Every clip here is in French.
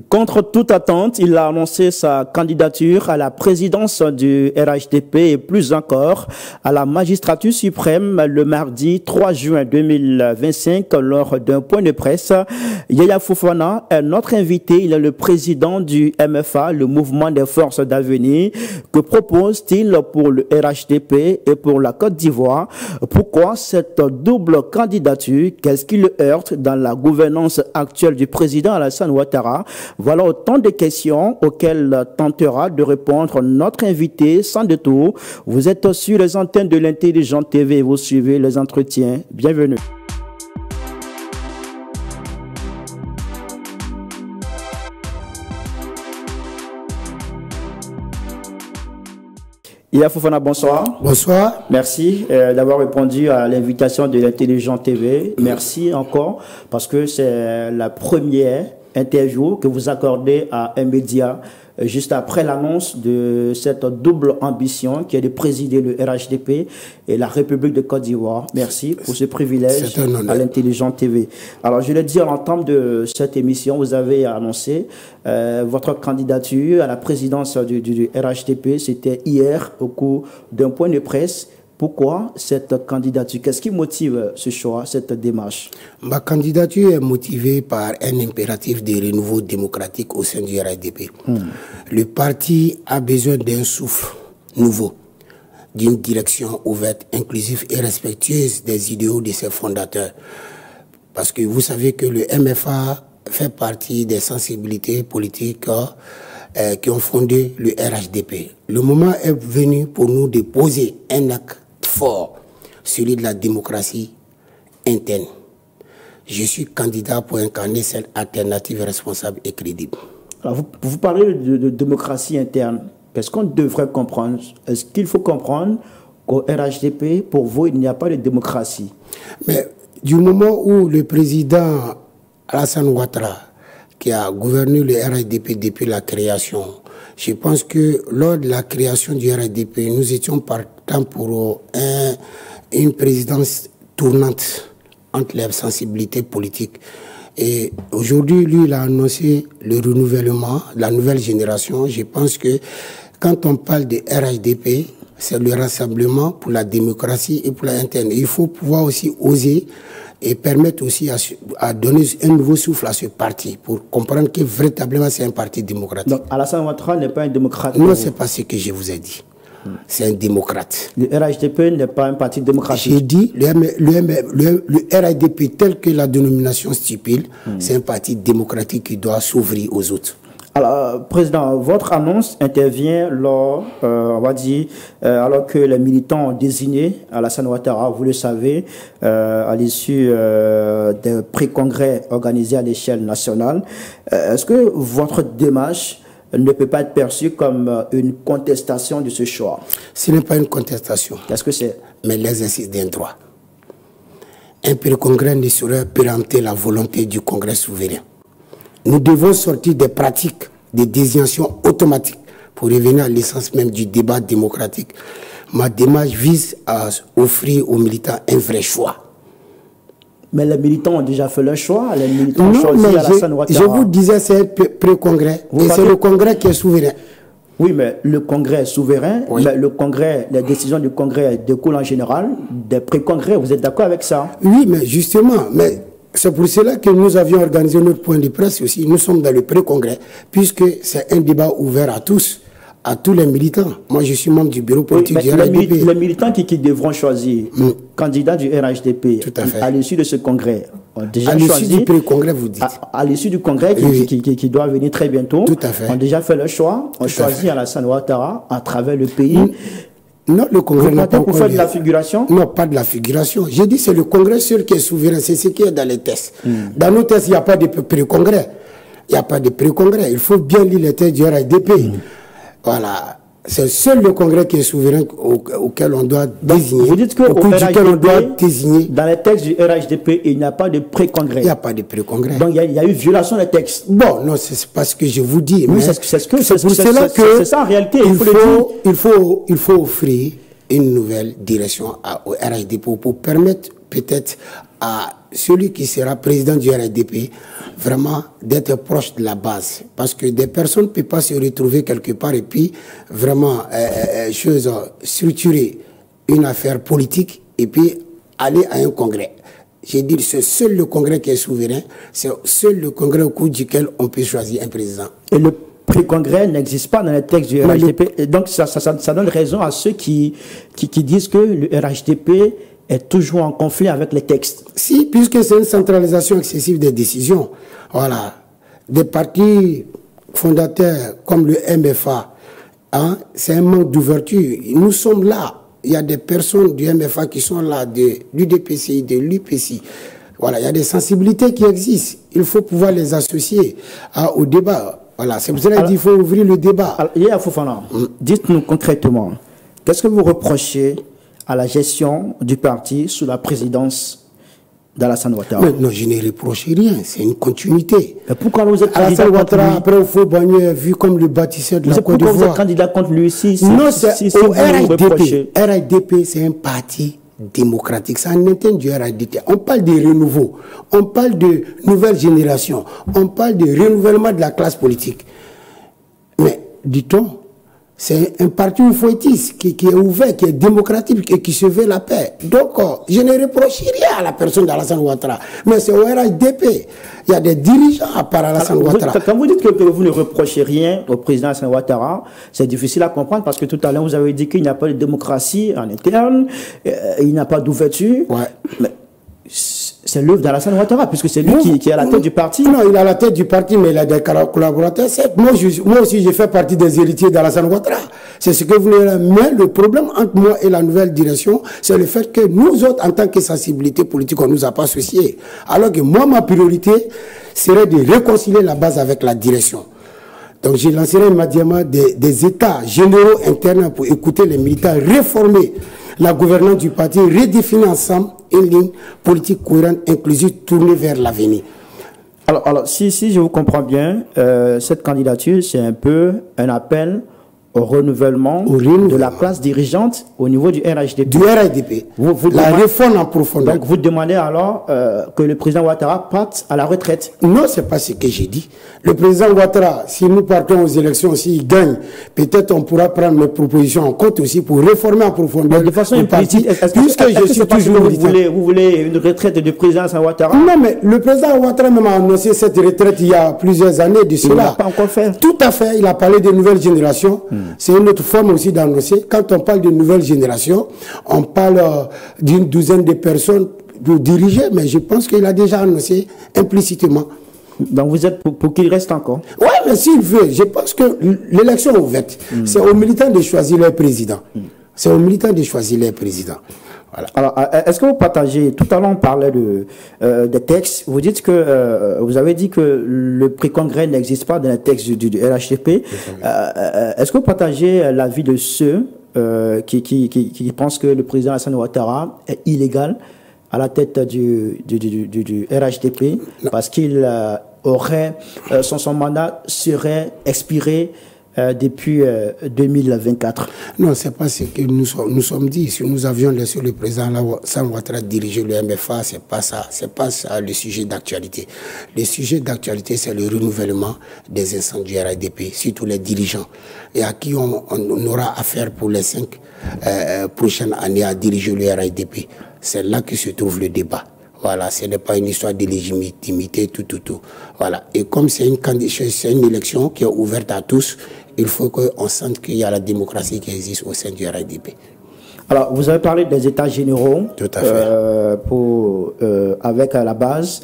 Contre toute attente, il a annoncé sa candidature à la présidence du RHDP et plus encore à la magistrature suprême le mardi 3 juin 2025 lors d'un point de presse. Yaya Fofana est notre invité. Il est le président du MFA, le mouvement des forces d'avenir. Que propose-t-il pour le RHDP et pour la Côte d'Ivoire? Pourquoi cette double candidature? Qu'est-ce qui le heurte dans la gouvernance actuelle du président Alassane Ouattara? Voilà autant de questions auxquelles tentera de répondre notre invité sans détour. Vous êtes sur les antennes de l'Intelligent TV et vous suivez les entretiens. Bienvenue. Yaya Fofana, bonsoir. Bonsoir. Merci d'avoir répondu à l'invitation de l'Intelligent TV. Merci encore parce que c'est la première interview que vous accordez à un média juste après l'annonce de cette double ambition qui est de présider le RHDP et la République de Côte d'Ivoire. Merci pour ce privilège à l'Intelligent TV. Alors, je l'ai dit à l'entame de cette émission, vous avez annoncé votre candidature à la présidence du RHDP. C'était hier au cours d'un point de presse. Pourquoi cette candidature? Qu'est-ce qui motive ce choix, cette démarche? Ma candidature est motivée par un impératif de renouveau démocratique au sein du RHDP. Le parti a besoin d'un souffle nouveau, d'une direction ouverte, inclusive et respectueuse des idéaux de ses fondateurs. Parce que vous savez que le MFA fait partie des sensibilités politiques qui ont fondé le RHDP. Le moment est venu pour nous de poser un acte fort, celui de la démocratie interne. Je suis candidat pour incarner cette alternative responsable et crédible. Alors vous parlez de démocratie interne. Qu'est-ce qu'on devrait comprendre? Est-ce qu'il faut comprendre qu'au RHDP, pour vous, il n'y a pas de démocratie? Mais du moment où le président Alassane Ouattara, qui a gouverné le RHDP depuis la création, je pense que lors de la création du RHDP, nous étions partants pour une présidence tournante entre les sensibilités politiques. Et aujourd'hui, lui, il a annoncé le renouvellement, la nouvelle génération. Je pense que quand on parle de RHDP, c'est le rassemblement pour la démocratie et pour l'interne. Il faut pouvoir aussi oser et permettre aussi à donner un nouveau souffle à ce parti pour comprendre que véritablement c'est un parti démocratique. Donc Alassane Ouattara n'est pas un démocrate? Non, c'est pas ce que je vous ai dit. C'est un démocrate. Le RHDP n'est pas un parti démocratique? J'ai dit le RHDP tel que la dénomination stipule, c'est un parti démocratique qui doit s'ouvrir aux autres. Alors, Président, votre annonce intervient lors, on va dire, alors que les militants ont désigné Alassane Ouattara, vous le savez, à l'issue des pré-congrès organisés à l'échelle nationale. Est-ce que votre démarche ne peut pas être perçue comme une contestation de ce choix? Ce n'est pas une contestation. Qu'est-ce que c'est? Mais l'exercice d'un droit. Un pré-congrès ne saurait pérempter la volonté du Congrès souverain. Nous devons sortir des pratiques de désignation automatique pour revenir à l'essence même du débat démocratique. Ma démarche vise à offrir aux militants un vrai choix. Mais les militants ont déjà fait leur choix. Les militants ont choisi Alassane Ouattara. Je vous disais, c'est un pré-congrès. Et c'est le Congrès qui est souverain. Oui, mais le Congrès est souverain. Oui. Mais le Congrès, les décisions du Congrès découlent en général des pré-congrès. Vous êtes d'accord avec ça? Oui, mais justement, c'est pour cela que nous avions organisé notre point de presse aussi. Nous sommes dans le pré-congrès, puisque c'est un débat ouvert à tous les militants. Moi, je suis membre du bureau politique du RHDP. Les militants qui devront choisir candidat du RHDP à l'issue de ce congrès, ont déjà choisi... À l'issue du pré-congrès, vous dites. À l'issue du congrès qui doit venir très bientôt, ont déjà fait leur choix, ont choisi Alassane Ouattara à travers le pays. Non, le Congrès n'a pas pour faire de la figuration? Non, pas de la figuration. J'ai dit c'est le Congrès seul qui est souverain. C'est ce qui est dans les tests. Dans nos tests, il n'y a pas de pré-congrès. Il n'y a pas de pré-congrès. Il faut bien lire les tests du RHDP. Voilà. C'est seul le Congrès qui est souverain auquel on doit désigner. Vous dites qu'au RHDP, dans les textes du RHDP, il n'y a pas de pré-congrès. Il n'y a pas de pré-congrès. Donc il y a eu violation des textes. Bon, non, c'est pas ce que je vous dis. Oui, c'est ça en réalité. Il faut offrir une nouvelle direction au RHDP pour permettre peut-être à celui qui sera président du RHDP, vraiment d'être proche de la base. Parce que des personnes ne peuvent pas se retrouver quelque part et puis vraiment structurer une affaire politique et puis aller à un congrès. J'ai dit, c'est seul le congrès qui est souverain, c'est seul le congrès au cours duquel on peut choisir un président. Et le pré-congrès n'existe pas dans les textes du RHDP. Donc ça donne raison à ceux qui disent que le RHDP est toujours en conflit avec les textes. Si, puisque c'est une centralisation excessive des décisions. Voilà. Des partis fondateurs comme le MFA, hein, c'est un manque d'ouverture. Nous sommes là. Il y a des personnes du MFA qui sont là, du DPCI, de l'UPCI. Voilà, il y a des sensibilités qui existent. Il faut pouvoir les associer au débat. Voilà, c'est pour cela qu'il faut ouvrir le débat. Yaya Fofana, dites-nous concrètement, qu'est-ce que vous reprochez à la gestion du parti sous la présidence d'Alassane Ouattara? Non, je ne reproche rien, c'est une continuité. Mais pourquoi vous êtes Alassane Ouattara, après Houphouët-Boigny est vu comme le bâtisseur de la Côte d'Ivoire. Pourquoi vous êtes candidat contre lui ici? Non, c'est au RHDP. RHDP, c'est un parti démocratique. C'est un interne du RHDP. On parle de renouveau. On parle de nouvelle génération. On parle de renouvellement de la classe politique. Mais, dit-on, c'est un parti oufouettiste qui est ouvert, qui est démocratique et qui se veut la paix. Donc, je ne reproche rien à la personne d'Alassane Ouattara. Mais c'est au RHDP. Il y a des dirigeants à part Alassane Ouattara. Quand vous dites que vous ne reprochez rien au président Alassane Ouattara, c'est difficile à comprendre parce que tout à l'heure, vous avez dit qu'il n'y a pas de démocratie en interne, il n'y a pas d'ouverture. Ouais. Mais c'est l'œuvre d'Alassane Ouattara, puisque c'est lui qui est à la tête du parti. Non, il est à la tête du parti, mais il a des collaborateurs. Moi aussi, je fais partie des héritiers d'Alassane Ouattara. C'est ce que vous voulez. Mais le problème entre moi et la nouvelle direction, c'est le fait que nous autres, en tant que sensibilité politique, on ne nous a pas associés. Alors que moi, ma priorité serait de réconcilier la base avec la direction. Donc, je lancerai immédiatement des états généraux internes pour écouter les militants, réformer la gouvernance du parti, redéfinir ensemble une ligne politique cohérente, inclusive, tournée vers l'avenir. Alors, si je vous comprends bien, cette candidature, c'est un peu un appel au renouvellement de la classe dirigeante au niveau du RHDP. Du RHDP. La réforme en profondeur. Donc, vous demandez alors que le président Ouattara parte à la retraite? Non, c'est pas ce que j'ai dit. Le président Ouattara, si nous partons aux élections, s'il gagne, peut-être on pourra prendre mes propositions en compte aussi pour réformer en profondeur. Mais de façon implicite, puisque je suis toujours vous voulez une retraite du président Ouattara? Non, mais le président Ouattara même a annoncé cette retraite il y a plusieurs années de cela. Il n'a pas encore fait. Tout à fait. Il a parlé de nouvelle génération. C'est une autre forme aussi d'annoncer. Quand on parle de nouvelle génération, on parle d'une douzaine de personnes pour diriger, mais je pense qu'il a déjà annoncé implicitement. Donc vous êtes pour qu'il reste encore? Oui, mais s'il veut, je pense que l'élection est ouverte. C'est aux militants de choisir leur président. C'est aux militants de choisir leur président. Voilà. Alors, est-ce que vous partagez, tout à l'heure on parlait des textes, vous dites que, vous avez dit que le pré-congrès n'existe pas dans les textes du RHDP. Est-ce que vous partagez l'avis de ceux qui pensent que le président Alassane Ouattara est illégal à la tête du RHDP parce qu'il aurait, son mandat serait expiré depuis 2024. Non, c'est pas ce que nous sommes dit. Si nous avions laissé le président Alassane Ouattara diriger le MFA, c'est pas ça le sujet d'actualité. Le sujet d'actualité, c'est le renouvellement des instances du RHDP, surtout les dirigeants, et à qui on aura affaire pour les 5 prochaines années à diriger le RHDP. C'est là que se trouve le débat. Voilà, ce n'est pas une histoire de légitimité, tout. Voilà. Et comme c'est une élection qui est ouverte à tous, il faut qu'on sente qu'il y a la démocratie qui existe au sein du RHDP. Alors, vous avez parlé des états généraux. Tout à fait. Avec la base.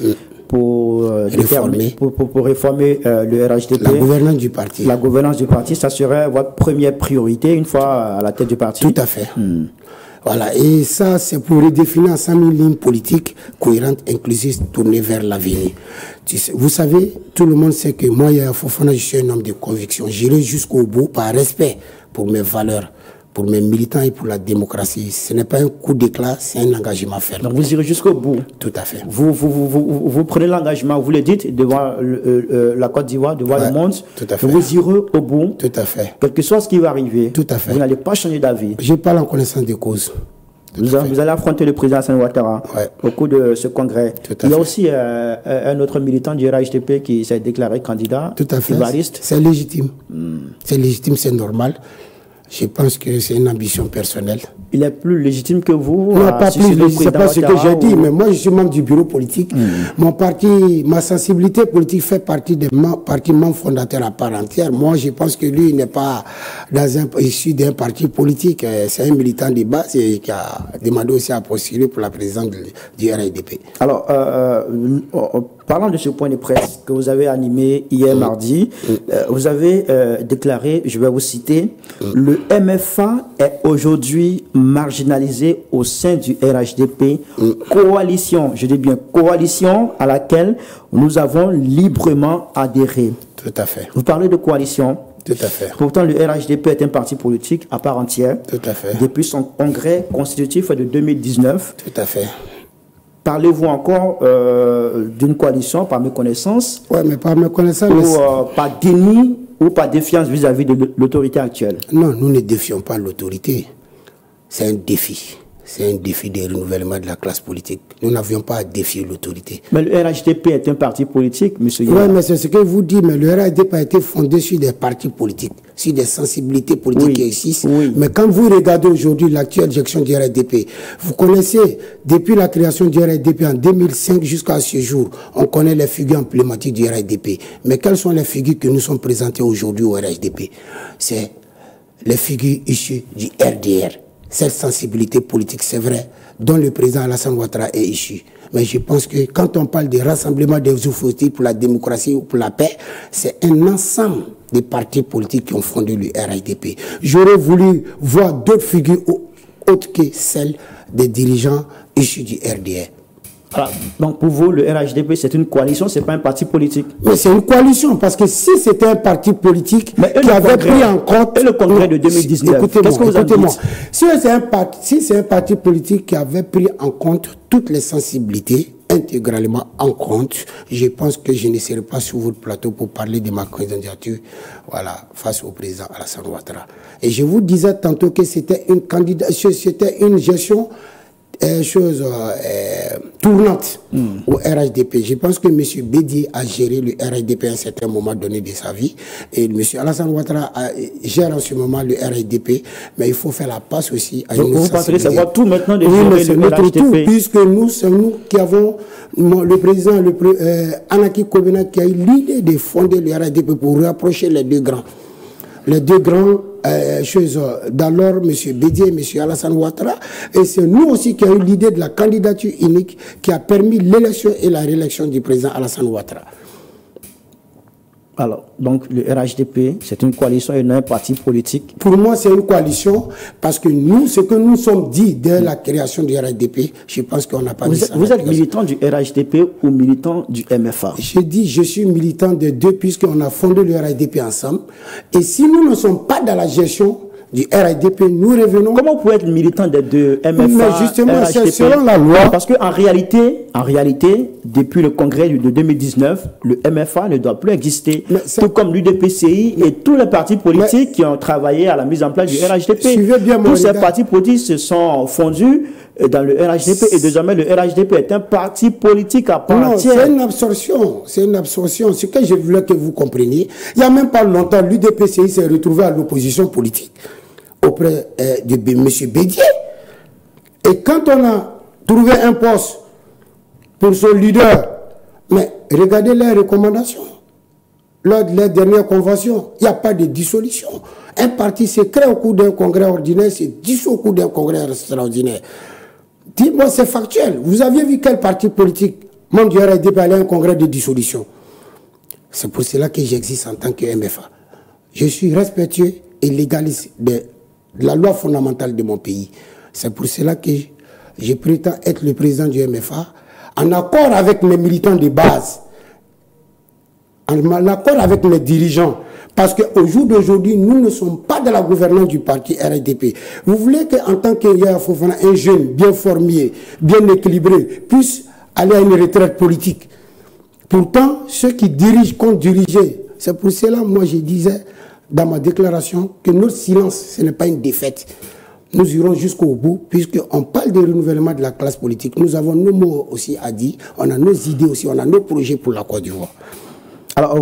Pour réformer le RHDP. La gouvernance du parti. La gouvernance du parti, ça serait votre première priorité une fois à la tête du parti? Tout à fait. Voilà, et ça, c'est pour redéfinir ensemble une ligne politique cohérente, inclusive, tournée vers l'avenir. Vous savez, tout le monde sait que moi, Yaya Fofana, je suis un homme de conviction. J'irai jusqu'au bout par respect pour mes valeurs, pour mes militants et pour la démocratie. Ce n'est pas un coup d'éclat, c'est un engagement ferme. Donc vous irez jusqu'au bout? Tout à fait. Vous prenez l'engagement, vous le dites, devant la Côte d'Ivoire, devant le monde. Tout à fait. Vous irez au bout. Tout à fait. Quel que soit ce qui va arriver. Tout à fait. Vous n'allez pas changer d'avis. Je parle en connaissance de cause. Vous allez affronter le président Alassane Ouattara au cours de ce congrès. Il y a aussi un autre militant du RHDP qui s'est déclaré candidat. Tout à fait. Ibariste. C'est légitime. C'est légitime, c'est normal. Je pense que c'est une ambition personnelle. Il est plus légitime que vous? Non, pas plus légitime, c'est pas ce que j'ai dit, mais moi je suis membre du bureau politique. Mon parti, ma sensibilité politique fait partie des partis membres fondateurs à part entière. Moi je pense que lui n'est pas issu d'un parti politique. C'est un militant de base et qui a demandé aussi à postuler pour la présidence du RHDP. Alors, parlant de ce point de presse que vous avez animé hier mardi, vous avez déclaré, je vais vous citer, le MFA est aujourd'hui marginalisé au sein du RHDP, coalition, je dis bien coalition à laquelle nous avons librement adhéré. Tout à fait. Vous parlez de coalition. Tout à fait. Pourtant, le RHDP est un parti politique à part entière. Tout à fait. Depuis son congrès constitutif de 2019. Tout à fait. Parlez-vous encore d'une coalition par mes connaissances? Oui, mais par mes connaissances. Ou par déni ou par défiance vis-à-vis de l'autorité actuelle? Non, nous ne défions pas l'autorité. C'est un défi. C'est un défi de renouvellement de la classe politique. Nous n'avions pas à défier l'autorité. Mais le RHDP est un parti politique, monsieur. Oui, mais c'est ce que vous dites. Mais le RHDP a été fondé sur des partis politiques, sur des sensibilités politiques qui existent. Oui. Mais quand vous regardez aujourd'hui l'actuelle gestion du RHDP, vous connaissez, depuis la création du RHDP en 2005 jusqu'à ce jour, on connaît les figures emblématiques du RHDP. Mais quelles sont les figures que nous sommes présentées aujourd'hui au RHDP? C'est les figures issues du RDR. Cette sensibilité politique, c'est vrai, dont le président Alassane Ouattara est issu. Mais je pense que quand on parle de rassemblement des oufoutis pour la démocratie ou pour la paix, c'est un ensemble de partis politiques qui ont fondé le RHDP. J'aurais voulu voir d'autres figures autres que celles des dirigeants issus du RDR. Alors, donc pour vous, le RHDP, c'est une coalition, c'est pas un parti politique? Mais c'est une coalition, parce que si c'était un parti politique qui avait pris en compte... Et le congrès de 2019, qu'est-ce que vous en dites? Si c'est un parti politique qui avait pris en compte toutes les sensibilités, intégralement en compte, je pense que je ne serai pas sur votre plateau pour parler de ma candidature, voilà, face au président Alassane Ouattara. Et je vous disais tantôt que c'était une candidature, c'était une gestion tournante au RHDP. Je pense que M. Bédié a géré le RHDP à un certain moment donné de sa vie et M. Alassane Ouattara gère en ce moment le RHDP, mais il faut faire la passe aussi à une vous pensez que c'est tout maintenant de gérer c'est notre tout, puisque nous, c'est nous qui avons le président Anaki Kobena qui a eu l'idée de fonder le RHDP pour rapprocher les deux grands. Les deux grands choses d'alors, M. Bédié et M. Alassane Ouattara. Et c'est nous aussi qui avons eu l'idée de la candidature unique qui a permis l'élection et la réélection du président Alassane Ouattara. Alors, donc le RHDP, c'est une coalition et non un parti politique? Pour moi, c'est une coalition parce que nous, ce que nous sommes dit dès la création du RHDP, je pense qu'on n'a pas dit ça. Vous êtes militant du RHDP ou militant du MFA? Je dis, je suis militant des deux puisqu'on a fondé le RHDP ensemble. Et si nous ne sommes pas dans la gestion du RHDP, nous revenons... Comment vous pouvez être militant des deux, MFA, mais justement, c'est selon la loi. Parce qu'en réalité, depuis le congrès de 2019, le MFA ne doit plus exister. Tout comme l'UDPCI et tous les partis politiques qui ont travaillé à la mise en place du RHDP. Tous ces partis politiques se sont fondus dans le RHDP et désormais le RHDP est un parti politique à part entière. C'est une absorption. C'est une absorption. Ce que je voulais que vous compreniez, il n'y a même pas longtemps, l'UDPCI s'est retrouvé à l'opposition politique auprès de M. Bédié. Et quand on a trouvé un poste pour son leader, mais regardez les recommandations. Lors de la dernière convention, il n'y a pas de dissolution. Un parti se crée au cours d'un congrès ordinaire, c'est dissous au cours d'un congrès extraordinaire. Dis-moi, c'est factuel. Vous aviez vu quel parti politique, membre du RHDP, aller à un congrès de dissolution? C'est pour cela que j'existe en tant que MFA. Je suis respectueux et légaliste de la loi fondamentale de mon pays. C'est pour cela que je prétends être le président du MFA, en accord avec mes militants de base, en accord avec mes dirigeants. Parce qu'au jour d'aujourd'hui, nous ne sommes pas dans la gouvernance du parti RHDP. Vous voulez qu'en tant que Yaya Fofana, un jeune bien formé, bien équilibré, puisse aller à une retraite politique. Pourtant, ceux qui dirigent comptent diriger. C'est pour cela, moi, je disais dans ma déclaration que notre silence, ce n'est pas une défaite. Nous irons jusqu'au bout, puisqu'on parle de renouvellement de la classe politique. Nous avons nos mots aussi à dire, on a nos idées aussi, on a nos projets pour la Côte d'Ivoire. Alors,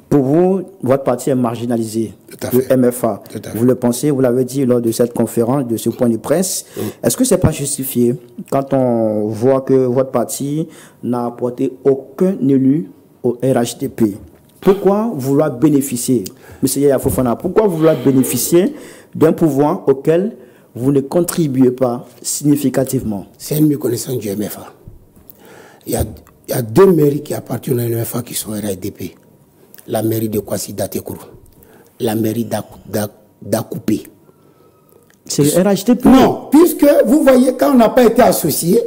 pour vous, votre parti est marginalisé, le MFA. Vous le pensez, vous l'avez dit lors de cette conférence, de ce point de presse. Est-ce que ce n'est pas justifié quand on voit que votre parti n'a apporté aucun élu au RHDP? Pourquoi vouloir bénéficier, M. Yaya Fofana, pourquoi vouloir bénéficier d'un pouvoir auquel vous ne contribuez pas significativement? C'est une méconnaissance du MFA. Il y a deux mairies qui appartiennent au MFA qui sont RHDP. La mairie de Kwasi Datekourou, la mairie d'Akoupé. C'est le RHDP? Non, puisque vous voyez, quand on n'a pas été associé,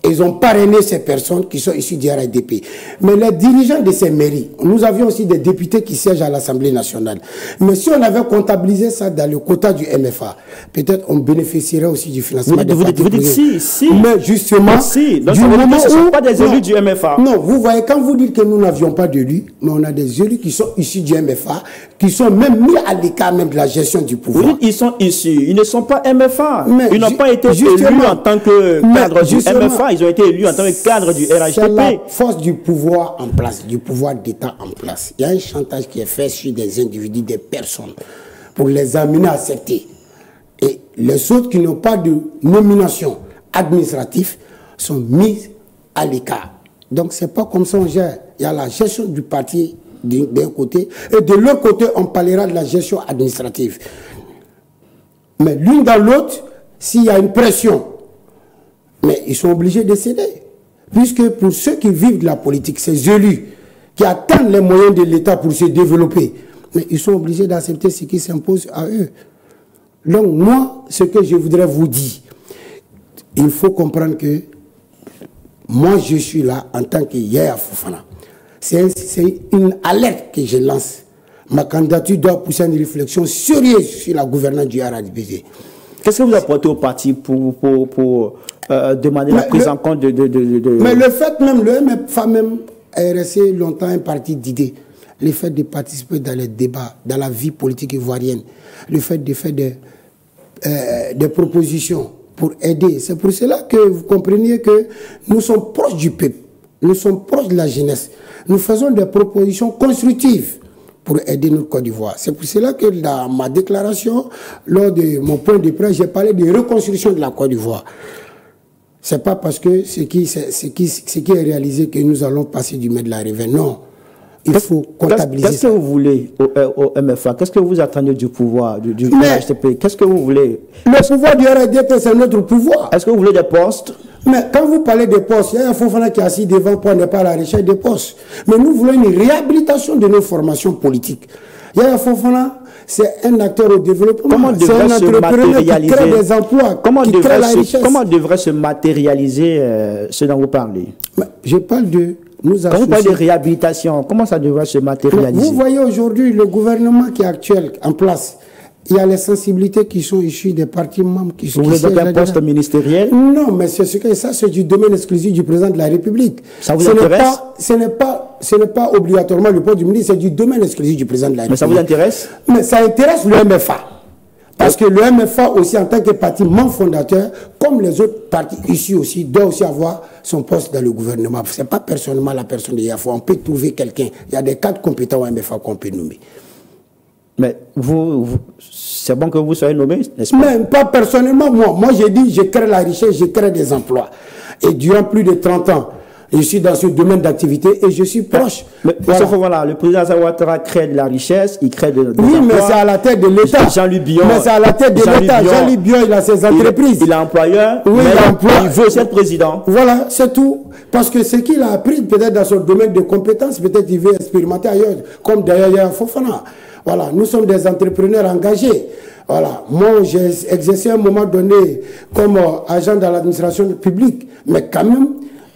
ils ont parrainé ces personnes qui sont issues du RHDP. Mais les dirigeants de ces mairies, nous avions aussi des députés qui siègent à l'Assemblée nationale. Mais si on avait comptabilisé ça dans le quota du MFA, peut-être on bénéficierait aussi du financement des partis. Vous dites si. Mais justement, si. Donc ça veut dire que ce ne sont pas des élus du MFA. Non, vous voyez, quand vous dites que nous n'avions pas d'élus, mais on a des élus qui sont issus du MFA, qui sont même mis à l'écart même de la gestion du pouvoir. Vous dites ils sont issus, ils ne sont pas MFA. Mais ils n'ont pas été élus en tant que cadre du MFA. Ils ont été élus en tant que cadre du RHDP. C'est la force du pouvoir en place, du pouvoir d'État en place. Il y a un chantage qui est fait sur des individus, des personnes, pour les amener à accepter. Et les autres qui n'ont pas de nomination administrative sont mis à l'écart. Donc c'est pas comme ça on gère. Il y a la gestion du parti d'un côté, et de l'autre côté on parlera de la gestion administrative. Mais l'une dans l'autre, s'il y a une pression, mais ils sont obligés de céder. Puisque pour ceux qui vivent de la politique, ces élus qui attendent les moyens de l'État pour se développer, mais ils sont obligés d'accepter ce qui s'impose à eux. Donc moi, ce que je voudrais vous dire, il faut comprendre que moi je suis là en tant que Yaya Fofana. C'est une alerte que je lance. Ma candidature doit pousser une réflexion sérieuse sur la gouvernance du RHDP. Qu'est-ce que vous apportez au parti pour demander la prise en compte de... Mais le fait même, le MFA même est resté longtemps un parti d'idées. Le fait de participer dans les débats, dans la vie politique ivoirienne, le fait de faire des propositions pour aider. C'est pour cela que vous compreniez que nous sommes proches du peuple, nous sommes proches de la jeunesse. Nous faisons des propositions constructives pour aider notre Côte d'Ivoire. C'est pour cela que dans ma déclaration, lors de mon point de presse, j'ai parlé de reconstruction de la Côte d'Ivoire. Ce n'est pas parce que ce qui est réalisé que nous allons passer du maître de la rivière. Non. Il faut comptabiliser. Qu'est-ce que vous voulez au MFA? Qu'est-ce que vous attendez du pouvoir du RHDP? Qu'est-ce que vous voulez? Le pouvoir du RHDP, c'est notre pouvoir. Est-ce que vous voulez des postes? Mais quand vous parlez de postes, il y a un Fofana qui est assis devant pour n'est pas à la recherche des postes. Mais nous voulons une réhabilitation de nos formations politiques. Il y a un Fofana, c'est un acteur au développement. Comment devrait se matérialiser, qui crée des emplois, qui crée la richesse. Comment devrait se matérialiser ce dont vous parlez? Je parle de... Quand vous parlez de réhabilitation, comment ça devrait se matérialiser? Vous voyez aujourd'hui le gouvernement qui est actuel en place. Il y a les sensibilités qui sont issues des partis membres qui sont... Vous voulez donc un poste ministériel? Non, mais c'est du domaine exclusif du président de la République. Ça vous intéresse? Ce n'est pas obligatoirement le poste du ministre, c'est du domaine exclusif du président de la République. Mais ça vous intéresse? Mais ça intéresse le MFA. Parce que le MFA aussi, en tant que parti membre fondateur, comme les autres partis ici aussi, doit aussi avoir son poste dans le gouvernement. Ce n'est pas personnellement la personne de Yafo. On peut trouver quelqu'un. Il y a des cadres compétents au MFA qu'on peut nommer. Mais c'est bon que vous soyez nommé, n'est-ce pas? Mais pas personnellement, moi. Moi, j'ai dit, je crée la richesse, je crée des emplois. Et durant plus de 30 ans, je suis dans ce domaine d'activité et je suis proche. Mais voilà, le président Ouattara crée de la richesse, il crée des emplois. Oui, mais c'est à la tête de l'État. Jean-Louis Bion. Mais c'est à la tête de l'État. Jean-Louis Bion, il a ses entreprises. Il est employeur, oui, il veut être président. Voilà, c'est tout. Parce que ce qu'il a appris peut-être dans son domaine de compétences, peut-être il veut expérimenter ailleurs, comme d'ailleurs il y a Fofana. Voilà, nous sommes des entrepreneurs engagés. Voilà, moi j'ai exercé à un moment donné comme agent dans l'administration publique, mais quand même,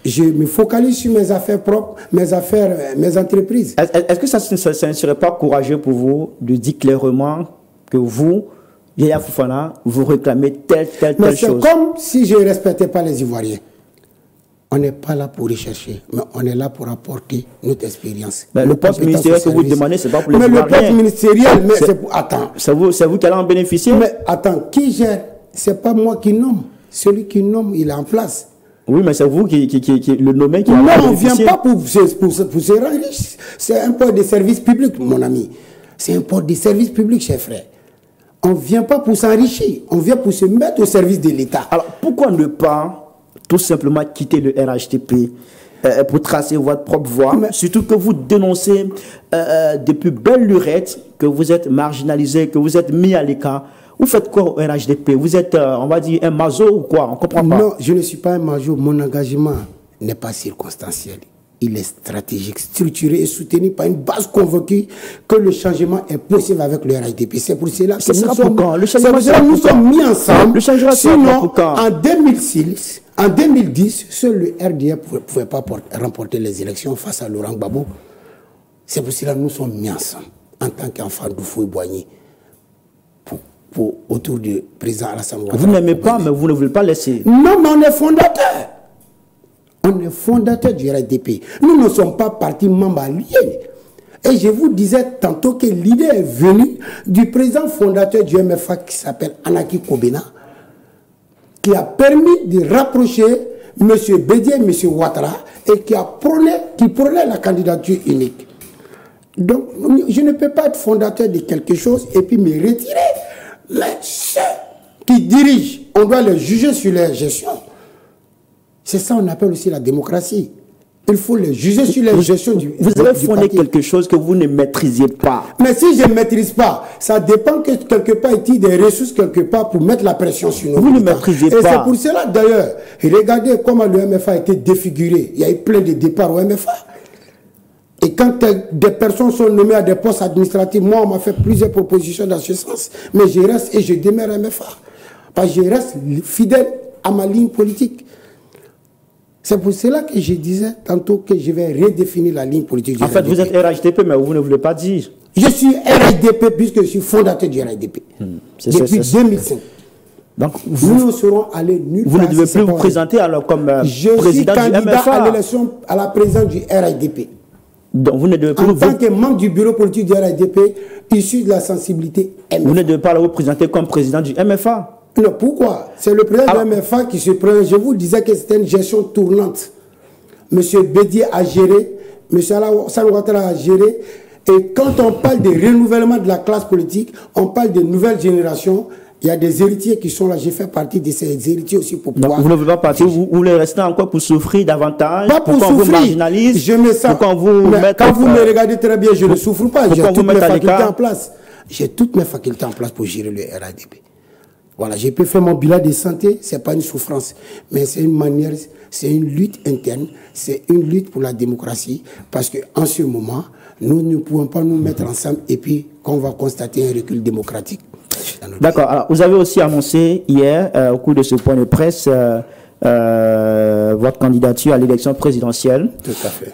je me focalise sur mes affaires propres, mes affaires, mes entreprises. Est-ce que ça ne serait pas courageux pour vous de dire clairement que vous, Yaya Fofana, vous réclamez telle chose? C'est comme si je ne respectais pas les Ivoiriens. On n'est pas là pour rechercher, mais on est là pour apporter notre expérience. Mais le poste ministériel que vous demandez, c'est pas pour les Mais le poste ministériel, mais c'est pour... Attends. C'est vous qui allez en bénéficier? Mais attends, qui gère? C'est pas moi qui nomme. Celui qui nomme, il est en place. Oui, mais c'est vous qui le nommez qui a... Non, on ne vient pas pour se rendre riche. C'est un poste de service public, mon ami. C'est un poste de service public, cher frère. On ne vient pas pour s'enrichir. On vient pour se mettre au service de l'État. Alors, pourquoi ne pas tout simplement quitter le RHDP pour tracer votre propre voie, surtout que vous dénoncez depuis belle lurette que vous êtes marginalisé, que vous êtes mis à l'écart. Vous faites quoi au RHDP? Vous êtes, on va dire, un maso ou quoi? On ne comprend pas. Non, je ne suis pas un maso. Mon engagement n'est pas circonstanciel. Il est stratégique, structuré et soutenu par une base convaincue que le changement est possible avec le RHDP. C'est pour cela que nous sommes mis ensemble. Sinon, en 2006, en 2010, seul le RDP ne pouvait pas remporter les élections face à Laurent Gbagbo. C'est pour cela que nous sommes mis ensemble, en tant qu'enfants d'Oufoué-Boigny, autour du président Alassane Ouattara. Vous n'aimez pas, mais vous ne voulez pas laisser. Non, mais on est fondateur. On est fondateur du RHDP. Nous ne sommes pas partis membres alliés. Et je vous disais tantôt que l'idée est venue du président fondateur du MFA qui s'appelle Anaki Kobena, qui a permis de rapprocher M. Bédié et M. Ouattara et qui prônait la candidature unique. Donc, je ne peux pas être fondateur de quelque chose et puis me retirer. Mais ceux qui dirigent, on doit les juger sur leur gestion. C'est ça qu'on appelle aussi la démocratie. Il faut les juger sur la gestion du Vous avez fondé quelque chose que vous ne maîtrisiez pas. Mais si je ne maîtrise pas, ça dépend que quelque part il y ait des ressources quelque part pour mettre la pression sur nous. Vous ne maîtrisez pas. Et c'est pour cela d'ailleurs, regardez comment le MFA a été défiguré. Il y a eu plein de départs au MFA. Et quand des personnes sont nommées à des postes administratifs, moi on m'a fait plusieurs propositions dans ce sens. Mais je reste et je demeure MFA. Parce que je reste fidèle à ma ligne politique. C'est pour cela que je disais tantôt que je vais redéfinir la ligne politique du RHDP. En fait, vous êtes RHDP, mais vous ne voulez pas dire. Je suis RHDP puisque je suis fondateur du RHDP. Depuis 2005. Donc, nous ne serons allés nulle part. Vous ne devez plus vous présenter alors comme président du MFA. Je suis candidat à l'élection à la présidence du RHDP. Donc, vous ne devez plus en tant que membre du bureau politique du RHDP, issu de la sensibilité MFA. Vous ne devez pas vous présenter comme président du MFA. Non, pourquoi? C'est le président de MFA qui se prend. Je vous disais que c'était une gestion tournante. M. Bédié a géré, M. Alassane Ouattara a géré. Et quand on parle de renouvellement de la classe politique, on parle de nouvelles générations. Il y a des héritiers qui sont là. J'ai fait partie de ces héritiers aussi pour pouvoir... Donc, vous ne voulez pas partir, vous voulez rester encore pour souffrir davantage? Pas pour souffrir. Vous marginalise, je me sens... Quand vous me regardez très bien, je ne souffre pas. J'ai toutes mes facultés en place. J'ai toutes mes facultés en place pour gérer le RHDP. Voilà, j'ai pu faire mon bilan de santé, ce n'est pas une souffrance, mais c'est une manière, c'est une lutte interne, c'est une lutte pour la démocratie, parce qu'en ce moment, nous ne pouvons pas nous mettre ensemble et puis qu'on va constater un recul démocratique. D'accord, alors vous avez aussi annoncé hier, au cours de ce point de presse, votre candidature à l'élection présidentielle. Tout à fait.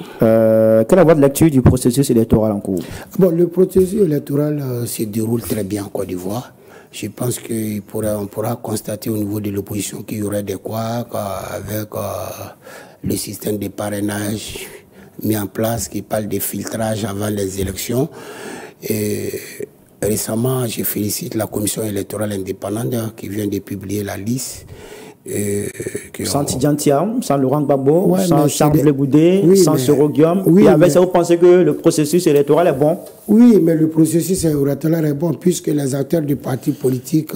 Quelle est votre lecture du processus électoral en cours? Bon, le processus électoral se déroule très bien en Côte d'Ivoire. Je pense qu'on pourra constater au niveau de l'opposition qu'il y aurait des couacs avec le système de parrainage mis en place qui parle de filtrage avant les élections. Et récemment, je félicite la commission électorale indépendante qui vient de publier la liste. Sans Tidjantiam, sans Laurent Gbagbo, sans Charles Blé Goudé, sans Sorogium. Et avec ça, vous pensez que le processus électoral est bon? Oui, mais le processus électoral est bon puisque les acteurs du parti politique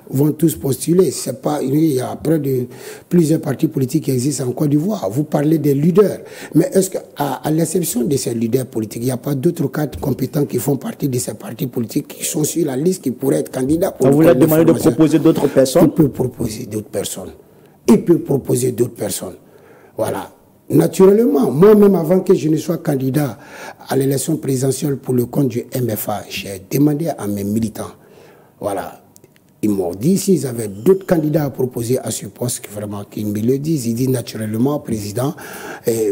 vont tous postuler. C'est pas, il y a près de plusieurs partis politiques qui existent en Côte d'Ivoire. Vous parlez des leaders. Mais est-ce qu'à l'exception de ces leaders politiques, il n'y a pas d'autres cadres compétents qui font partie de ces partis politiques qui sont sur la liste, qui pourraient être candidats pour... Vous leur demandez de proposer d'autres personnes? Il peut proposer d'autres personnes. Il peut proposer d'autres personnes. Voilà. Naturellement, moi-même, avant que je ne sois candidat à l'élection présidentielle pour le compte du MFA, j'ai demandé à mes militants, voilà, ils m'ont dit s'ils avaient d'autres candidats à proposer à ce poste, vraiment qu'ils me le disent. Ils disent naturellement, président,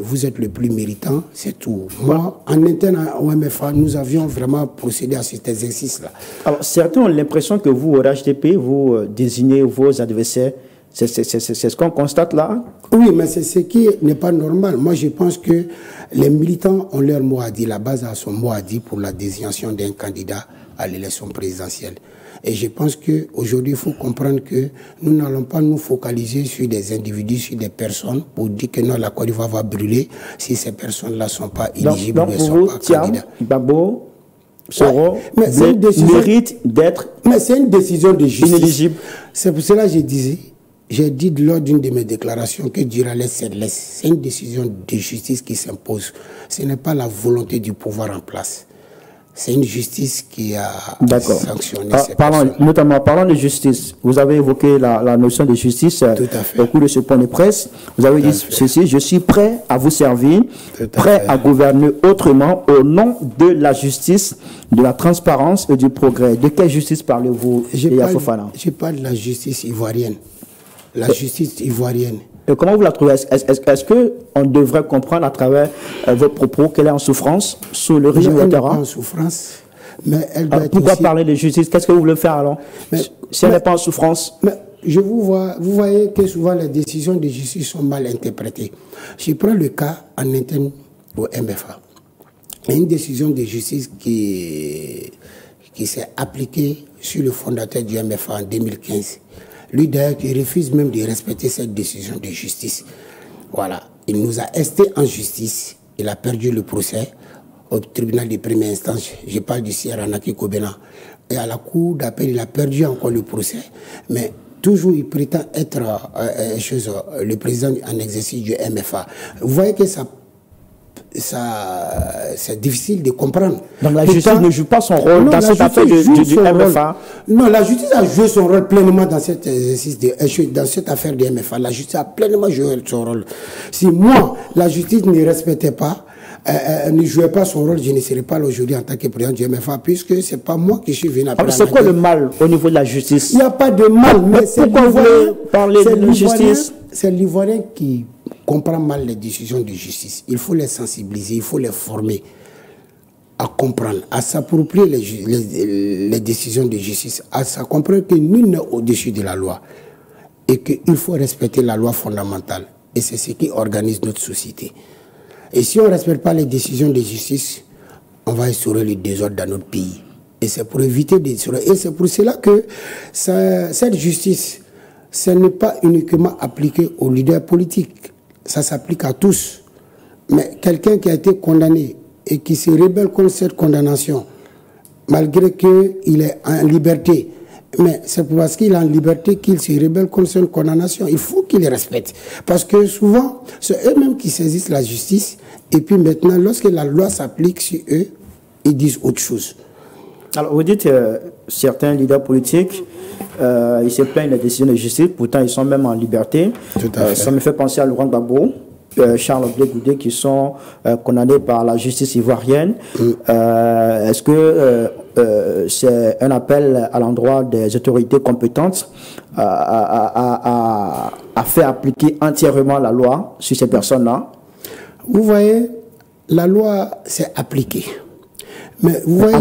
vous êtes le plus méritant, c'est tout. Moi, en interne au MFA, nous avions vraiment procédé à cet exercice-là. Alors, certains ont l'impression que vous, au RHDP, vous désignez vos adversaires C'est ce qu'on constate là. Oui, mais c'est ce qui n'est pas normal. Moi, je pense que les militants ont leur mot à dire. La base a son mot à dire pour la désignation d'un candidat à l'élection présidentielle. Et je pense qu'aujourd'hui, il faut comprendre que nous n'allons pas nous focaliser sur des individus, sur des personnes, pour dire que non, la Côte d'Ivoire va brûler si ces personnes-là ne sont pas éligibles. Donc pour vous, Thiam, Gbagbo, Soro, mérite d'être mais c'est une décision de justice. Inéligible. C'est pour cela que je disais, j'ai dit lors d'une de mes déclarations que Durales c'est une décision de justice qui s'impose. Ce n'est pas la volonté du pouvoir en place. C'est une justice qui a sanctionné ces personnes. Notamment, parlant de justice, vous avez évoqué la notion de justice au cours de ce point de presse. Vous avez dit ceci: je suis prêt à vous servir, prêt à gouverner autrement au nom de la justice, de la transparence et du progrès. De quelle justice parlez-vous, Yaya Fofana? Je parle de la justice ivoirienne. La justice ivoirienne. Et comment vous la trouvez? Est-ce qu'on devrait comprendre à travers vos propos qu'elle est en souffrance sous le régime Ouattara? Elle n'est pas en souffrance, mais elle doit être pourquoi aussi... parler de justice? Qu'est-ce que vous voulez faire alors? Si elle n'est pas en souffrance? Vous voyez que souvent les décisions de justice sont mal interprétées. Je prends le cas en interne au MFA. Il y a une décision de justice qui s'est appliquée sur le fondateur du MFA en 2015. Lui, d'ailleurs, qui refuse même de respecter cette décision de justice. Voilà. Il nous a esté en justice. Il a perdu le procès au tribunal de première instance. Je parle du Sierra Naki Kobena. Et à la cour d'appel, il a perdu encore le procès. Mais toujours, il prétend être le président en exercice du MFA. Vous voyez que c'est difficile de comprendre. Donc la justice ne joue pas son rôle dans cette affaire du MFA. Non, la justice a joué son rôle pleinement dans cet exercice, dans cette affaire du MFA. La justice a pleinement joué son rôle. Si moi, la justice ne respectait pas, ne jouait pas son rôle, je ne serais pas là aujourd'hui en tant que président du MFA, puisque c'est pas moi qui suis venu après. C'est quoi le mal au niveau de la justice? Il n'y a pas de mal, mais c'est justice. C'est l'Ivoirien qui comprend mal les décisions de justice. Il faut les sensibiliser, il faut les former à comprendre, à s'approprier les décisions de justice, à comprendre que nul n'est au-dessus de la loi et qu'il faut respecter la loi fondamentale. Et c'est ce qui organise notre société. Et si on ne respecte pas les décisions de justice, on va instaurer le désordre dans notre pays. Et c'est pour éviter des désordres. Et c'est pour cela que cette justice, ce n'est pas uniquement appliqué aux leaders politiques. Ça s'applique à tous. Mais quelqu'un qui a été condamné et qui se rebelle contre cette condamnation, malgré qu'il est en liberté, mais c'est parce qu'il est en liberté qu'il se rebelle contre cette condamnation. Il faut qu'il les respecte. Parce que souvent, c'est eux-mêmes qui saisissent la justice. Et puis maintenant, lorsque la loi s'applique sur eux, ils disent autre chose. Alors, vous dites certains leaders politiques, ils se plaignent des décisions de justice, pourtant ils sont même en liberté. Ça me fait penser à Laurent Gbagbo, Charles Blé Goudé, qui sont condamnés par la justice ivoirienne. Est-ce que c'est un appel à l'endroit des autorités compétentes à faire appliquer entièrement la loi sur ces personnes-là? Vous voyez, la loi s'est appliquée. Mais vous voyez,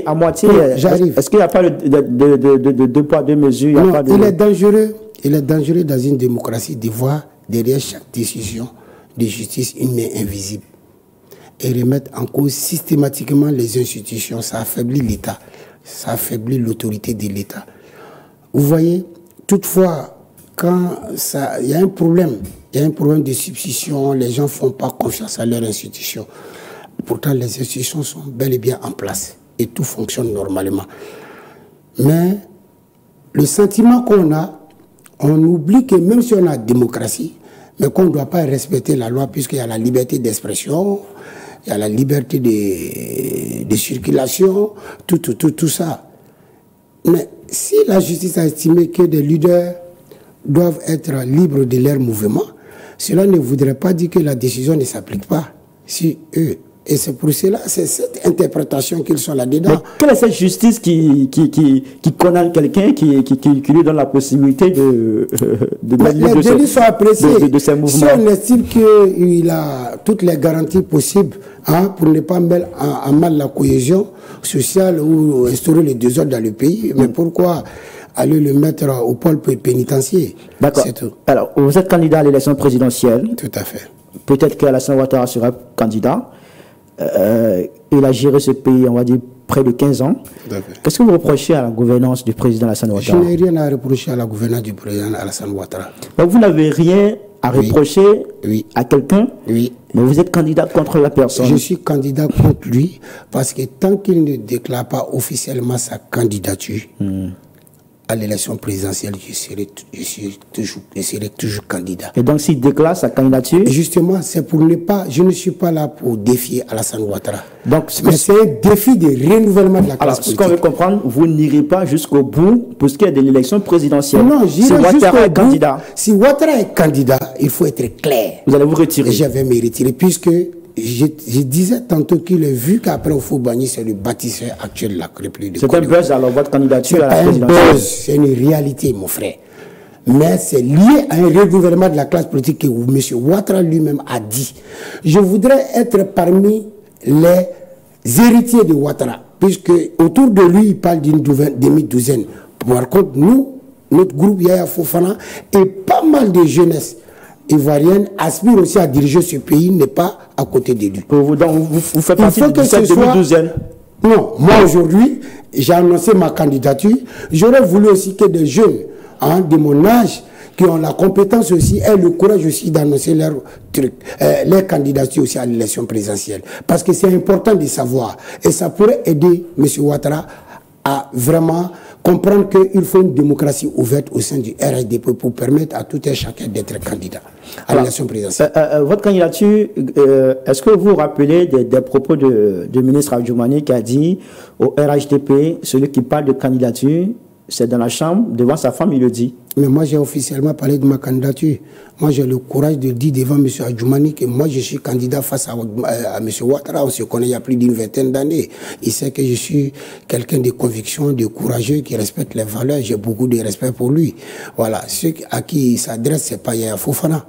à moitié, j'arrive. Est-ce qu'il n'y a pas de deux poids, deux mesures? Non, il est dangereux dans une démocratie de voir derrière chaque décision de justice une main invisible et remettre en cause systématiquement les institutions. Ça affaiblit l'État, ça affaiblit l'autorité de l'État. Vous voyez, toutefois, quand il y a un problème, il y a un problème de substitution, les gens ne font pas confiance à leurs institutions. Pourtant, les institutions sont bel et bien en place et tout fonctionne normalement. Mais le sentiment qu'on a, on oublie que même si on a démocratie, mais qu'on ne doit pas respecter la loi puisqu'il y a la liberté d'expression, il y a la liberté de circulation, tout ça. Mais si la justice a estimé que des leaders doivent être libres de leur mouvement, cela ne voudrait pas dire que la décision ne s'applique pas si eux. Et c'est pour cela, c'est cette interprétation qu'ils sont là-dedans. Mais quelle est cette justice qui condamne quelqu'un, qui lui donne la possibilité de les délits sont appréciés. De ses mouvements. Si on estime qu'il a toutes les garanties possibles pour ne pas mettre en mal la cohésion sociale ou instaurer le désordre dans le pays, mais pourquoi aller le mettre au pôle pénitentiaire. D'accord. C'est tout. Alors, vous êtes candidat à l'élection présidentielle. Tout à fait. Peut-être qu'Alassane Ouattara sera candidat. Il a géré ce pays, on va dire, près de 15 ans. Qu'est-ce que vous reprochez à la gouvernance du président Alassane Ouattara? Je n'ai rien à reprocher à la gouvernance du président Alassane Ouattara. Donc vous n'avez rien à reprocher à quelqu'un, mais vous êtes candidat contre la personne. Je suis candidat contre lui parce que tant qu'il ne déclare pas officiellement sa candidature à l'élection présidentielle, je serai toujours candidat. Et donc s'il déclare sa candidature... Et justement, c'est pour ne pas... Je ne suis pas là pour défier Alassane Ouattara. Donc, mais c'est un défi de renouvellement de la classe politique. Ce qu'on veut comprendre, vous n'irez pas jusqu'au bout pour ce qui est de l'élection présidentielle. Non, j'irai jusqu'au bout. Candidat. Si Ouattara est candidat, il faut être clair. Vous allez vous retirer? Je vais me retirer puisque... Je disais tantôt qu'il est vu qu'après Houphouët-Boigny, c'est le bâtisseur actuel de la République de Côte d'Ivoire. C'est un buzz alors, votre candidature à la présidentielle? C'est un buzz, c'est une réalité, mon frère. Mais c'est lié à un renouvellement de la classe politique que M. Ouattara lui-même a dit. Je voudrais être parmi les héritiers de Ouattara, puisque autour de lui, il parle d'une demi-douzaine. Par contre, nous, notre groupe Yaya Fofana et pas mal de jeunesse ivoirienne aspire aussi à diriger ce pays, n'est pas à côté de lui. Donc vous faites partie de cette demi-douzaine? Non, moi aujourd'hui, j'ai annoncé ma candidature. J'aurais voulu aussi que des jeunes de mon âge, qui ont la compétence aussi et le courage aussi d'annoncer leur candidature aussi à l'élection présidentielle. Parce que c'est important de savoir. Et ça pourrait aider M. Ouattara à vraiment comprendre qu'il faut une démocratie ouverte au sein du RHDP pour permettre à tout un chacun d'être candidat à l'élection présidentielle. Votre candidature, est-ce que vous vous rappelez des propos du ministre Adjoumani qui a dit au RHDP, celui qui parle de candidature, c'est dans la chambre, devant sa femme, il le dit? Mais moi, j'ai officiellement parlé de ma candidature. Moi, j'ai le courage de dire devant M. Adjoumani que moi, je suis candidat face à M. Ouattara. On se connaît il y a plus d'une vingtaine d'années. Il sait que je suis quelqu'un de conviction, de courageux, qui respecte les valeurs. J'ai beaucoup de respect pour lui. Voilà. Ceux à qui il s'adresse, c'est pas Yaya Fofana.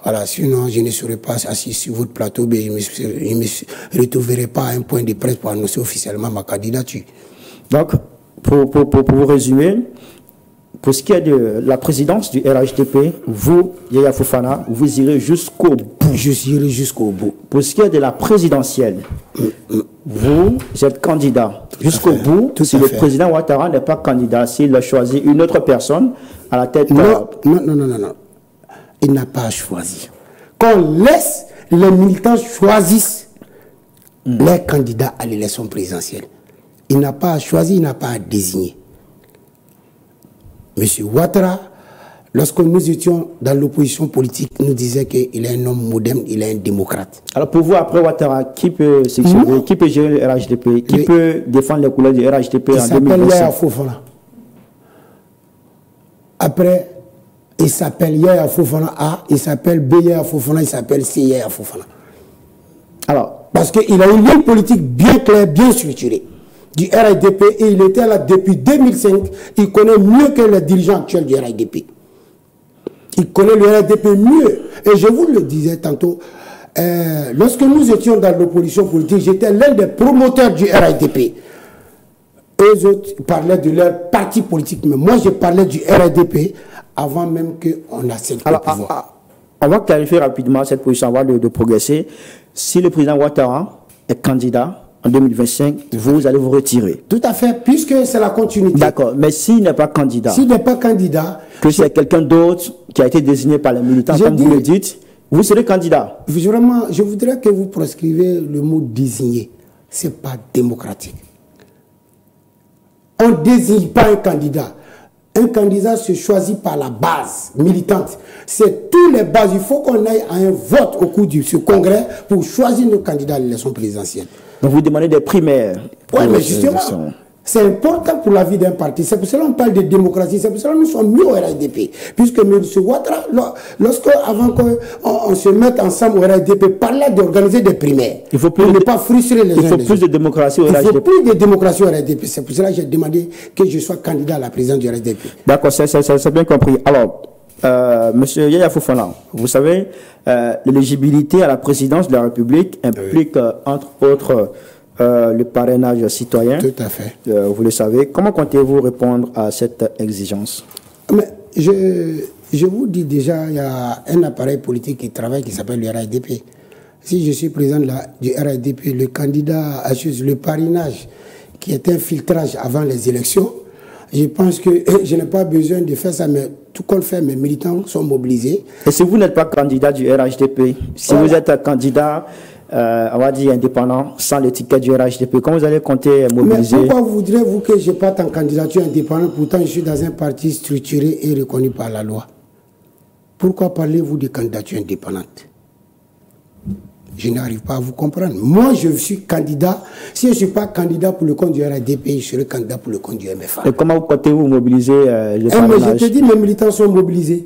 Voilà. Sinon, je ne serais pas assis sur votre plateau, mais je ne me retrouverai pas à un point de presse pour annoncer officiellement ma candidature. Donc, pour vous résumer, pour ce qui est de la présidence du RHDP, vous, Yaya Fofana, vous irez jusqu'au bout. Je irai jusqu'au bout. Pour ce qui est de la présidentielle, vous êtes candidat jusqu'au bout. Si le président Ouattara n'est pas candidat, s'il a choisi une autre personne à la tête... Non. Il n'a pas choisi. Qu'on laisse les militants choisissent les candidats à l'élection présidentielle. Il n'a pas à choisir, il n'a pas à désigner. Monsieur Ouattara, lorsque nous étions dans l'opposition politique, nous disait qu'il est un homme moderne, il est un démocrate. Alors pour vous, après Ouattara, qui peut s'exprimer, qui peut gérer le RHDP, qui peut défendre les couleurs du RHDP en 2025? Il s'appelle Yaya Fofana. Après, il s'appelle Yaya Fofana A, il s'appelle B Yaya Fofana, il s'appelle C Yaya Fofana. Alors, parce qu'il a une ligne politique bien claire, bien structurée du RHDP et il était là depuis 2005. Il connaît mieux que les dirigeants actuels du RHDP. Il connaît le RHDP mieux. Et je vous le disais tantôt, lorsque nous étions dans l'opposition politique, j'étais l'un des promoteurs du RHDP. Eux autres parlaient de leur parti politique, mais moi je parlais du RHDP avant même qu'on accède au pouvoir. On va clarifier rapidement cette position avant de progresser. Si le président Ouattara est candidat en 2025, vous allez vous retirer. Tout à fait, puisque c'est la continuité. D'accord, mais s'il n'est pas candidat, que c'est quelqu'un d'autre qui a été désigné par les militants, comme vous le dites, vous serez candidat. Vraiment, je voudrais que vous proscrivez le mot désigner. Ce n'est pas démocratique. On ne désigne pas un candidat. Un candidat se choisit par la base militante. C'est tous les bases. Il faut qu'on aille à un vote au cours de ce congrès pour choisir nos candidats à l'élection présidentielle. Donc vous demandez des primaires. Oui, mais justement, c'est important pour la vie d'un parti. C'est pour cela qu'on parle de démocratie. C'est pour cela que nous sommes mieux au RHDP. Puisque M. Ouattara, avant qu'on se mette ensemble au RHDP, parlait d'organiser des primaires. Il faut plus ne pas frustrer les gens. Il faut plus de démocratie au RHDP. Il faut plus de démocratie au RHDP. C'est pour cela que j'ai demandé que je sois candidat à la présidence du RHDP. D'accord, c'est bien compris. Alors, Monsieur Yaya Fofana, vous savez, l'éligibilité à la présidence de la République implique, entre autres, le parrainage citoyen. Tout à fait. Vous le savez. Comment comptez-vous répondre à cette exigence? Mais je vous dis déjà, il y a un appareil politique qui travaille qui s'appelle le RADP. Si je suis président du RADP, le candidat à le parrainage, qui est un filtrage avant les élections, je pense que je n'ai pas besoin de faire ça, mais tout qu'on le fait, mes militants sont mobilisés. Et si vous n'êtes pas candidat du RHDP, si vous êtes candidat, on va dire indépendant, sans l'étiquette du RHDP, comment vous allez compter mobiliser? Mais pourquoi voudrez-vous que je parte en candidature indépendante, pourtant je suis dans un parti structuré et reconnu par la loi? Pourquoi parlez-vous de candidature indépendante? Je n'arrive pas à vous comprendre. Moi, je suis candidat. Si je ne suis pas candidat pour le compte du RADP, je serai candidat pour le compte du MFA. Et comment comptez-vous mobiliser le parrainage? Mais je te dis, mes militants sont mobilisés.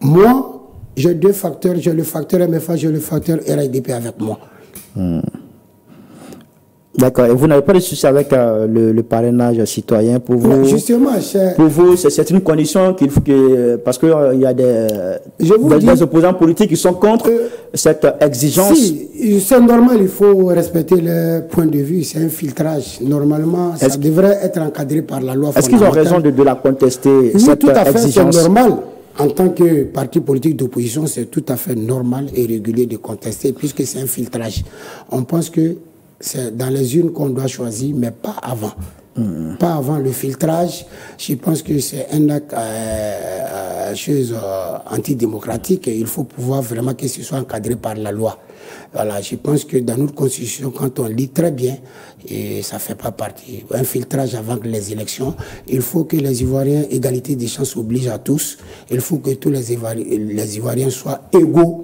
Moi, j'ai deux facteurs. J'ai le facteur MFA, j'ai le facteur RADP avec moi. D'accord. Et vous n'avez pas de souci avec le parrainage citoyen pour vous? Justement, pour vous, c'est une condition qu'il faut que... Parce qu'il y a des opposants politiques qui sont contre cette exigence. Si, c'est normal, il faut respecter le point de vue. C'est un filtrage. Normalement, ça devrait être encadré par la loi fondamentale. Est-ce qu'ils ont raison de la contester, oui, cette tout à fait, exigence? C'est normal. En tant que parti politique d'opposition, c'est tout à fait normal et régulier de contester, puisque c'est un filtrage. On pense que c'est dans les urnes qu'on doit choisir, mais pas avant. Pas avant le filtrage. Je pense que c'est un acte chose antidémocratique et il faut pouvoir vraiment que ce soit encadré par la loi. Voilà, je pense que dans notre constitution, quand on lit très bien, et ça ne fait pas partie, un filtrage avant les élections, il faut que les Ivoiriens, égalité des chances oblige à tous, il faut que tous les Ivoiriens soient égaux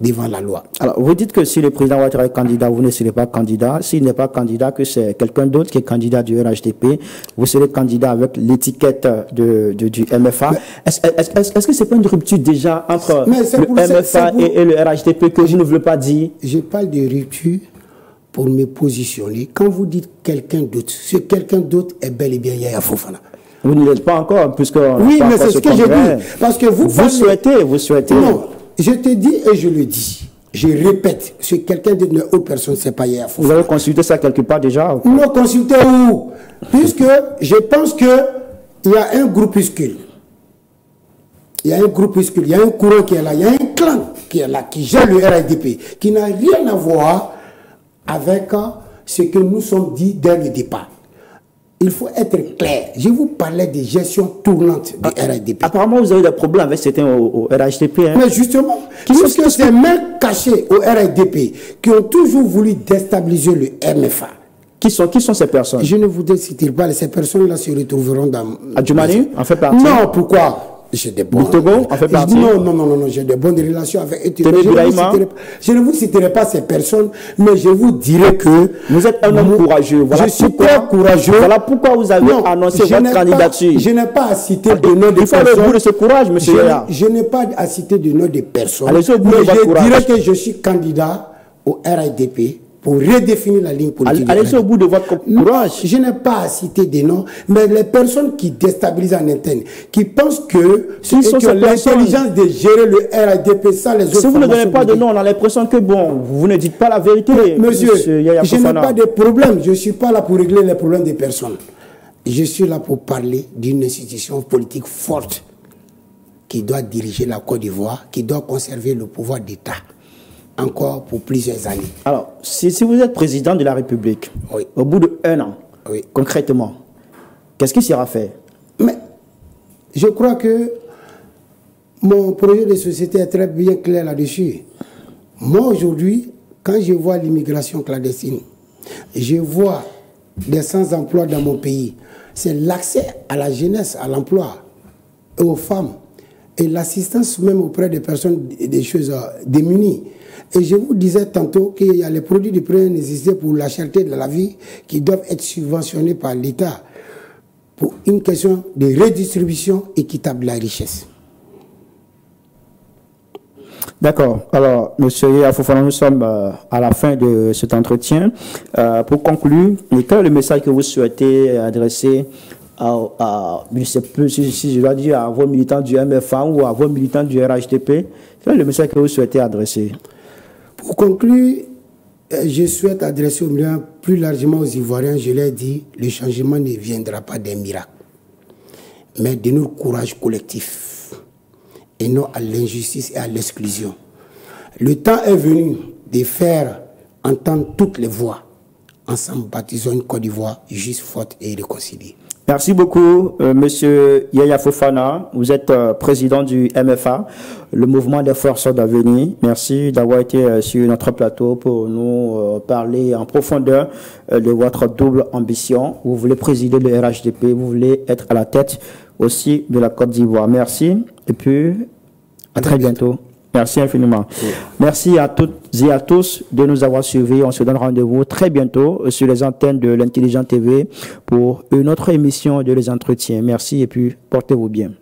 devant la loi. Alors, vous dites que si le président Ouattara est candidat, vous ne serez pas candidat. S'il n'est pas candidat, que c'est quelqu'un d'autre qui est candidat du RHDP, vous serez candidat avec l'étiquette du MFA. Est-ce que c'est pas une rupture déjà entre le MFA et le RHDP que je ne veux pas dire? Je parle de rupture pour me positionner. Quand vous dites quelqu'un d'autre, ce quelqu'un d'autre est bel et bien Yaya Fofana. Vous ne l'êtes pas encore, puisque... Oui, mais c'est ce que je dis. Parce que vous souhaitez... Non. Je te dis et je le dis. Je répète, c'est quelqu'un de une autre personne, c'est pas Yaya Fofana. Vous avez consulté ça quelque part déjà? Non, consulté où? Puisque je pense qu'il y a un groupuscule. Il y a un groupuscule, il y a un courant qui est là, il y a un clan qui est là, qui gère le RADP, qui n'a rien à voir avec ce que nous sommes dit dès le départ. Il faut être clair. Je vous parlais de gestion tournante du RADP. Apparemment, vous avez des problèmes avec certains au RHDP. Hein? Mais justement, puisque ces mains cachées au RADP qui ont toujours voulu déstabiliser le MFA. Qui sont ces personnes? Je ne vous citerai pas. Ces personnes-là se retrouveront dans... Adjoumani en fait partie? Non, pourquoi? J'ai des bonnes... en fait partie? Non, j'ai des bonnes relations avec eux. Je ne vous citerai pas ces personnes, mais je vous dirai que... Vous êtes un homme courageux. Voilà, je suis très courageux. Voilà pourquoi vous avez annoncé votre candidature. Je n'ai pas à citer de nom de personnes. Il faut le bout de ce courage, monsieur Yaya. Je n'ai pas à citer de nom de personnes. Mais je dirais que je suis candidat au RADP pour redéfinir la ligne politique. Allez-y au bout de votre courage. Je n'ai pas à citer des noms, mais les personnes qui déstabilisent en interne, qui pensent que qui ont l'intelligence de gérer le RADP sans les autres. Si vous ne donnez pas de nom, on a l'impression que bon, vous ne dites pas la vérité. Monsieur, je n'ai pas de problème. Je ne suis pas là pour régler les problèmes des personnes. Je suis là pour parler d'une institution politique forte qui doit diriger la Côte d'Ivoire, qui doit conserver le pouvoir d'État encore pour plusieurs années. Alors, si vous êtes président de la République, oui, au bout d'1 an, oui, concrètement, qu'est-ce qui sera fait? Mais je crois que mon projet de société est très bien clair là-dessus. Moi, aujourd'hui, quand je vois l'immigration clandestine, je vois des sans-emploi dans mon pays, c'est l'accès à la jeunesse, à l'emploi et aux femmes, et l'assistance même auprès des personnes, des choses démunies. Et je vous disais tantôt qu'il y a les produits de première nécessité pour la cherté de la vie qui doivent être subventionnés par l'État pour une question de redistribution équitable de la richesse. D'accord. Alors, monsieur Yaya Fofana, nous sommes à la fin de cet entretien. Pour conclure, quel est le message que vous souhaitez adresser je ne sais plus si je dois dire à vos militants du MFA ou à vos militants du RHDP? Quel est le message que vous souhaitez adresser? Pour conclure, Je souhaite adresser au milieu plus largement aux Ivoiriens, je l'ai dit, le changement ne viendra pas d'un miracle, mais de notre courage collectif et non à l'injustice et à l'exclusion. Le temps est venu de faire entendre toutes les voix. Ensemble, bâtissons une Côte d'Ivoire juste, forte et réconciliée. Merci beaucoup, Monsieur Yaya Fofana. Vous êtes président du MFA, le mouvement des forces d'avenir. Merci d'avoir été sur notre plateau pour nous parler en profondeur de votre double ambition. Vous voulez présider le RHDP, vous voulez être à la tête aussi de la Côte d'Ivoire. Merci et puis à très bientôt. Merci infiniment. Oui. Merci à toutes et à tous de nous avoir suivis. On se donne rendez-vous très bientôt sur les antennes de l'Intelligent TV pour une autre émission de Les Entretiens. Merci et puis portez-vous bien.